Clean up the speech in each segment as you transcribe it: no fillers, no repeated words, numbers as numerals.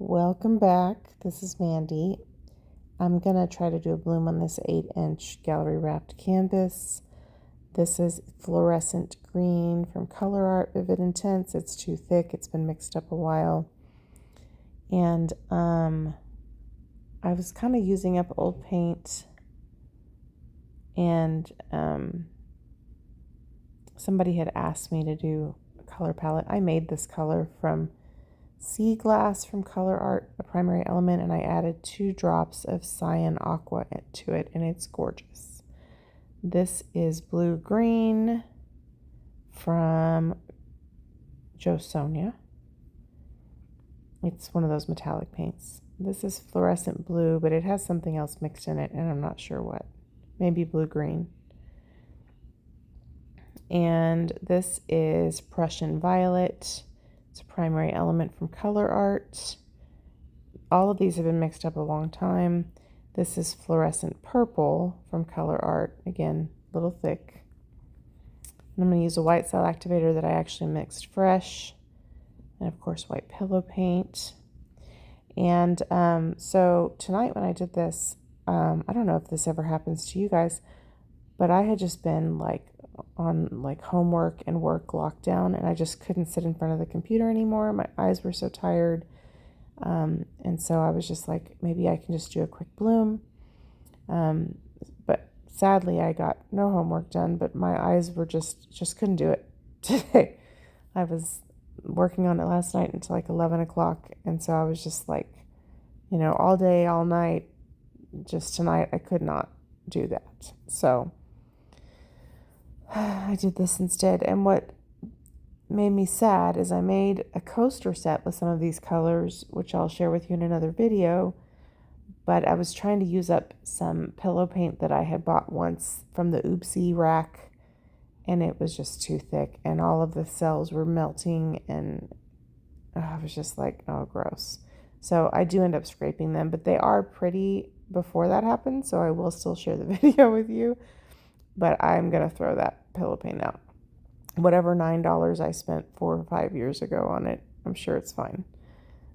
Welcome back. This is Mandy. I'm going to try to do a bloom on this 8-inch gallery wrapped canvas. This is fluorescent green from Colourarte Vivid Intense. It's too thick. It's been mixed up a while. And I was kind of using up old paint, and somebody had asked me to do a color palette. I made this color from sea glass from Colourarte, a primary element, and I added 2 drops of Cyan Aqua to it, and it's gorgeous. This is blue green from Sonja. It's one of those metallic paints. This is fluorescent blue, but it has something else mixed in it, and I'm not sure what. Maybe blue green. And this is Prussian violet. It's a primary element from Colourarte. All of these have been mixed up a long time. This is fluorescent purple from Colourarte. Again, a little thick. And I'm going to use a white cell activator that I actually mixed fresh. And of course, white pillow paint. And so tonight when I did this, I don't know if this ever happens to you guys, but I had just been on homework and work lockdown, and I just couldn't sit in front of the computer anymore. My eyes were so tired. And so I was just like, maybe I can just do a quick bloom. But sadly I got no homework done, but my eyes were just couldn't do it today. I was working on it last night until 11 o'clock. And so I was just all day, all night, just tonight, I could not do that. So I did this instead. And what made me sad is I made a coaster set with some of these colors, which I'll share with you in another video. But I was trying to use up some pillow paint that I had bought once from the Oopsie rack, and it was just too thick, and all of the cells were melting, and I was just like, oh, gross. So I do end up scraping them, but they are pretty before that happens, so I will still share the video with you. But I'm going to throw that pillow paint out. Whatever $9 I spent 4 or 5 years ago on it, I'm sure it's fine.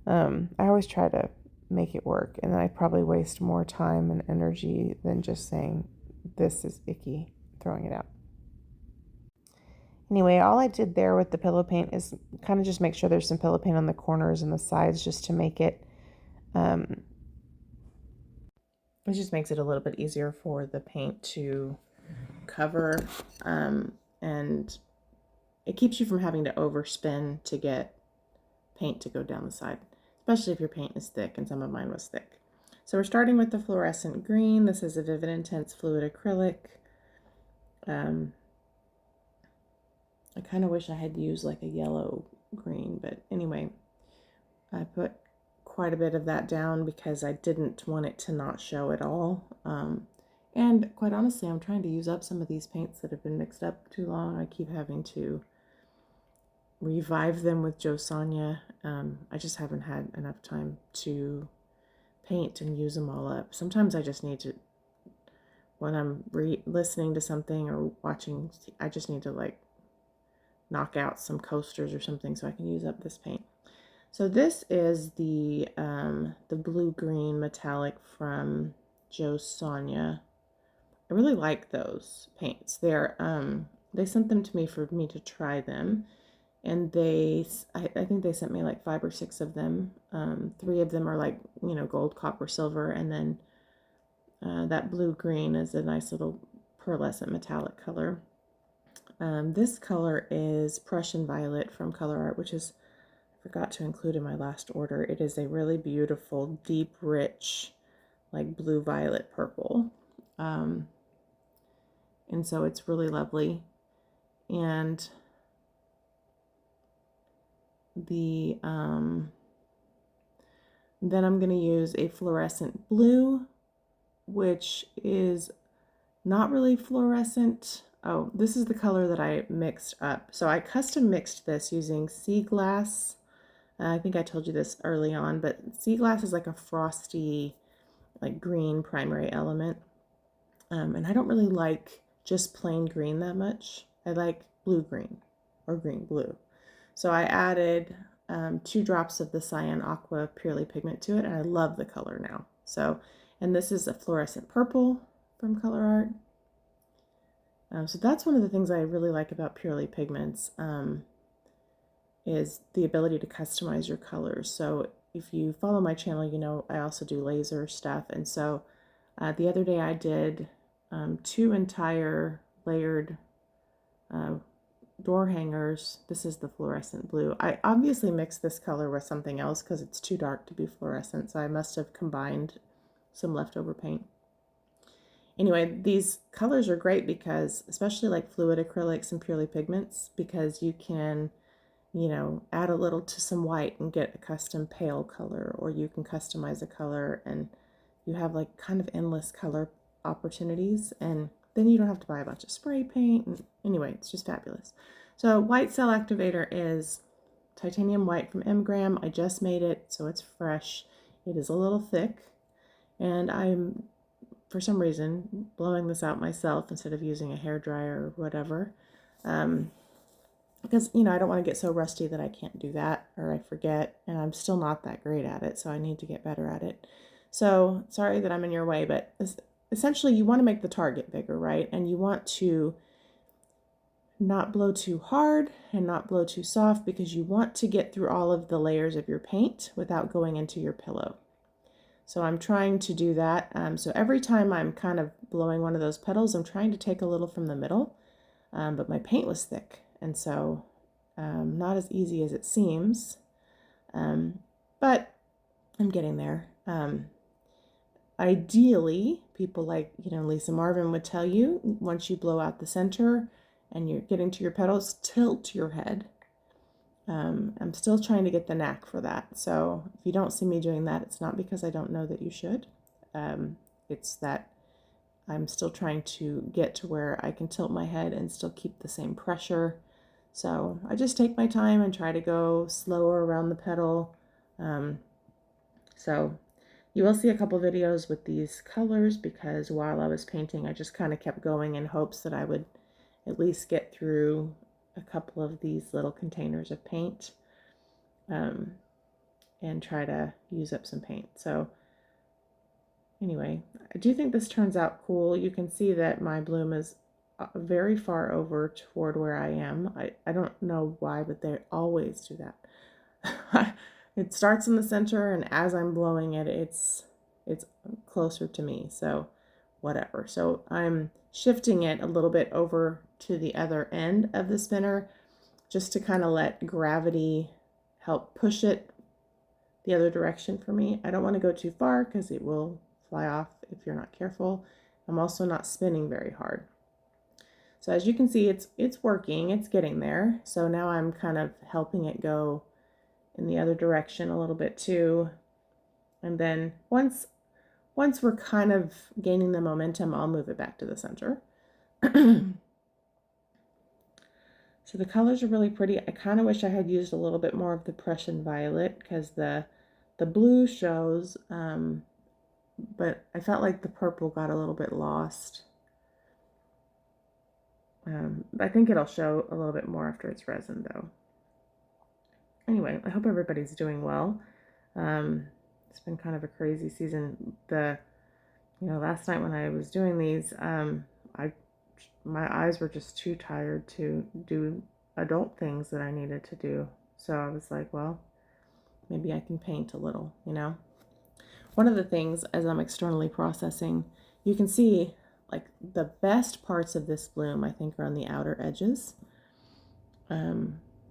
I always try to make it work, and then I probably waste more time and energy than just saying, this is icky, throwing it out. Anyway, all I did there with the pillow paint is kind of just make sure there's some pillow paint on the corners and the sides, just to make it, it just makes it a little bit easier for the paint to cover, and it keeps you from having to overspin to get paint to go down the side, especially if your paint is thick, and some of mine was thick. So we're starting with the fluorescent green. This is a Vivid Intense Fluid Acrylic. I kind of wish I had used a yellow green, but anyway, I put quite a bit of that down because I didn't want it to not show at all. And quite honestly, I'm trying to use up some of these paints that have been mixed up too long. I keep having to revive them with Sonja. I just haven't had enough time to paint and use them all up. Sometimes I just need to, when I'm listening to something or watching, I just need to knock out some coasters or something so I can use up this paint. So this is the blue-green metallic from Sonja. I really like those paints. They sent them to me for me to try them, and I think they sent me 5 or 6 of them. 3 of them are gold, copper, silver, and then that blue-green is a nice little pearlescent metallic color. This color is Prussian violet from Colourarte, which is, I forgot to include in my last order. It is a really beautiful, deep, rich, blue violet purple. And so it's really lovely. And then I'm going to use a fluorescent blue, which is not really fluorescent. Oh, this is the color that I mixed up. So I custom mixed this using sea glass. I think I told you this early on, but sea glass is like a frosty, green primary element. And I don't really like just plain green that much. I like blue-green or green-blue. So I added 2 drops of the Cyan Aqua Purely Pigment to it, and I love the color now. So, and this is a fluorescent purple from Colourarte. So that's one of the things I really like about Purely Pigments, is the ability to customize your colors. So if you follow my channel, you know I also do laser stuff, and so the other day I did 2 entire layered door hangers. This is the fluorescent blue. I obviously mixed this color with something else because it's too dark to be fluorescent, so I must have combined some leftover paint. Anyway, these colors are great because, especially like fluid acrylics and Purely Pigments, because you can, you know, add a little to some white and get a custom pale color, or you can customize a color and you have like kind of endless color opportunities, and then you don't have to buy a bunch of spray paint. And anyway, it's just fabulous. So White Cell Activator is titanium white from Engrav. I just made it, so it's fresh. It is a little thick, and I'm, for some reason, blowing this out myself instead of using a hairdryer or whatever. Because, you know, I don't want to get so rusty that I can't do that or I forget, and I'm still not that great at it, so I need to get better at it. So, sorry that I'm in your way, but essentially you want to make the target bigger, right? And you want to not blow too hard and not blow too soft, because you want to get through all of the layers of your paint without going into your pillow. So I'm trying to do that. So every time I'm kind of blowing one of those petals, I'm trying to take a little from the middle, but my paint was thick, and so not as easy as it seems, but I'm getting there. Ideally, people like, you know, Lisa Marvin would tell you, once you blow out the center and you're getting to your petals, tilt your head. I'm still trying to get the knack for that. So if you don't see me doing that, it's not because I don't know that you should. It's that I'm still trying to get to where I can tilt my head and still keep the same pressure. So I just take my time and try to go slower around the petal. So you will see a couple videos with these colors, because while I was painting, I just kind of kept going in hopes that I would at least get through a couple of these little containers of paint, and try to use up some paint. So anyway, I do think this turns out cool. You can see that my bloom is very far over toward where I am. I don't know why, but they always do that. It starts in the center, and as I'm blowing it, it's closer to me, so whatever. So I'm shifting it a little bit over to the other end of the spinner, just to kind of let gravity help push it the other direction for me. I don't want to go too far because it will fly off if you're not careful. I'm also not spinning very hard. So as you can see, it's working, it's getting there. So now I'm kind of helping it go in the other direction a little bit too. And then once we're kind of gaining the momentum, I'll move it back to the center. So the colors are really pretty. I kind of wish I had used a little bit more of the Prussian violet, because the blue shows, but I felt like the purple got a little bit lost. I think it'll show a little bit more after it's resin though. Anyway, I hope everybody's doing well. It's been kind of a crazy season. Last night when I was doing these, my eyes were just too tired to do adult things that I needed to do. So I was like, well, maybe I can paint a little, you know. One of the things, as I'm externally processing, you can see like the best parts of this bloom, I think, are on the outer edges,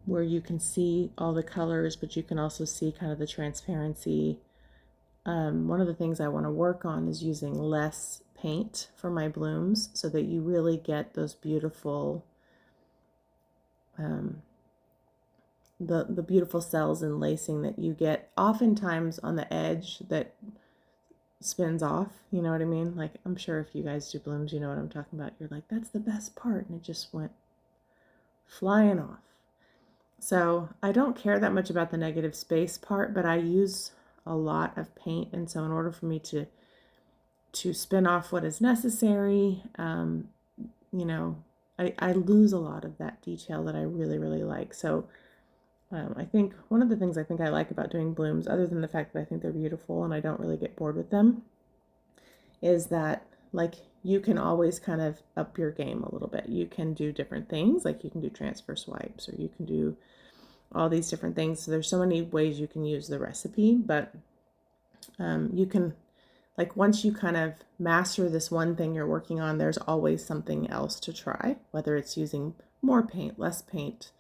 where you can see all the colors, but you can also see kind of the transparency. One of the things I want to work on is using less paint for my blooms, so that you really get those beautiful, the beautiful cells and lacing that you get oftentimes on the edge that spins off. You know what I mean? Like, I'm sure if you guys do blooms, you know what I'm talking about. You're like, that's the best part, and it just went flying off. So I don't care that much about the negative space part, but I use a lot of paint, and so in order for me to spin off what is necessary, I lose a lot of that detail that I really, really like. So I think one of the things I think I like about doing blooms, other than the fact that I think they're beautiful and I don't really get bored with them, is that like you can always kind of up your game a little bit. You can do different things, like you can do transfer swipes, or you can do all these different things. So there's so many ways you can use the recipe, but you can, like, once you kind of master this one thing you're working on, there's always something else to try, whether it's using more paint, less paint,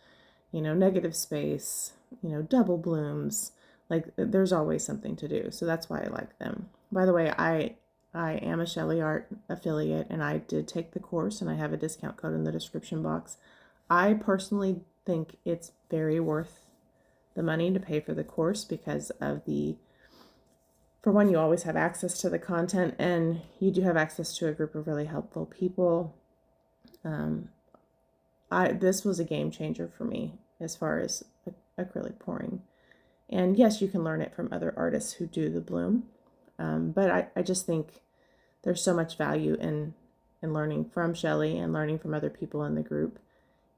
you know, negative space, you know, double blooms. Like, there's always something to do. So that's why I like them. By the way, I am a sheleeart affiliate, and I did take the course, and I have a discount code in the description box. I personally think it's very worth the money to pay for the course because of the, for one, you always have access to the content, and you do have access to a group of really helpful people. This was a game changer for me as far as acrylic pouring. And yes, you can learn it from other artists who do the bloom. But I just think there's so much value in learning from Shelley and learning from other people in the group.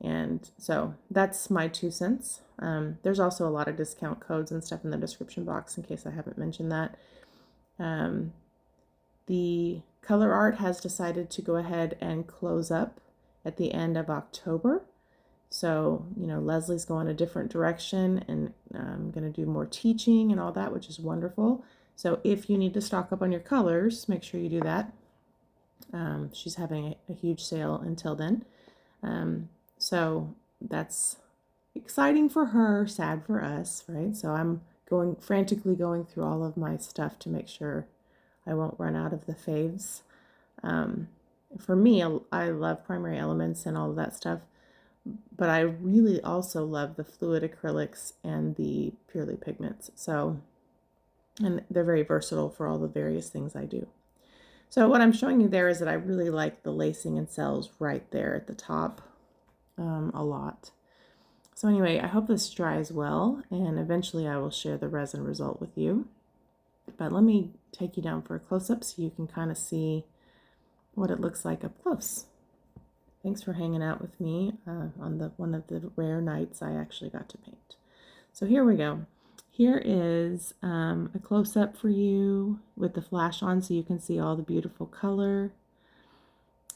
And so that's my 2 cents. There's also a lot of discount codes and stuff in the description box in case I haven't mentioned that. The Colourarte has decided to go ahead and close up at the end of October. So, you know, Leslie's going a different direction, and I'm going to do more teaching and all that, which is wonderful. So if you need to stock up on your colors, make sure you do that. She's having a huge sale until then. So that's exciting for her, sad for us, right? So I'm frantically going through all of my stuff to make sure I won't run out of the faves. For me, I love primary elements and all of that stuff, but I really also love the fluid acrylics and the purely pigments. So, and they're very versatile for all the various things I do. So what I'm showing you there is that I really like the lacing and cells right there at the top a lot. So anyway, I hope this dries well, and eventually I will share the resin result with you. But let me take you down for a close-up so you can kind of see what it looks like up close. Thanks for hanging out with me on one of the rare nights I actually got to paint. So here we go. Here is a close-up for you with the flash on so you can see all the beautiful color.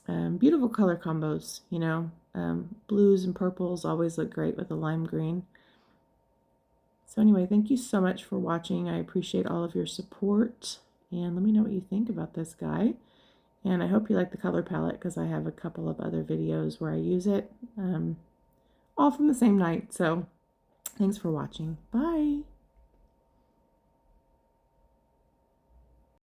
Beautiful color combos, you know. Blues and purples always look great with a lime green. So anyway, thank you so much for watching. I appreciate all of your support. And let me know what you think about this guy. And I hope you like the color palette because I have a couple of other videos where I use it. All from the same night. So thanks for watching. Bye.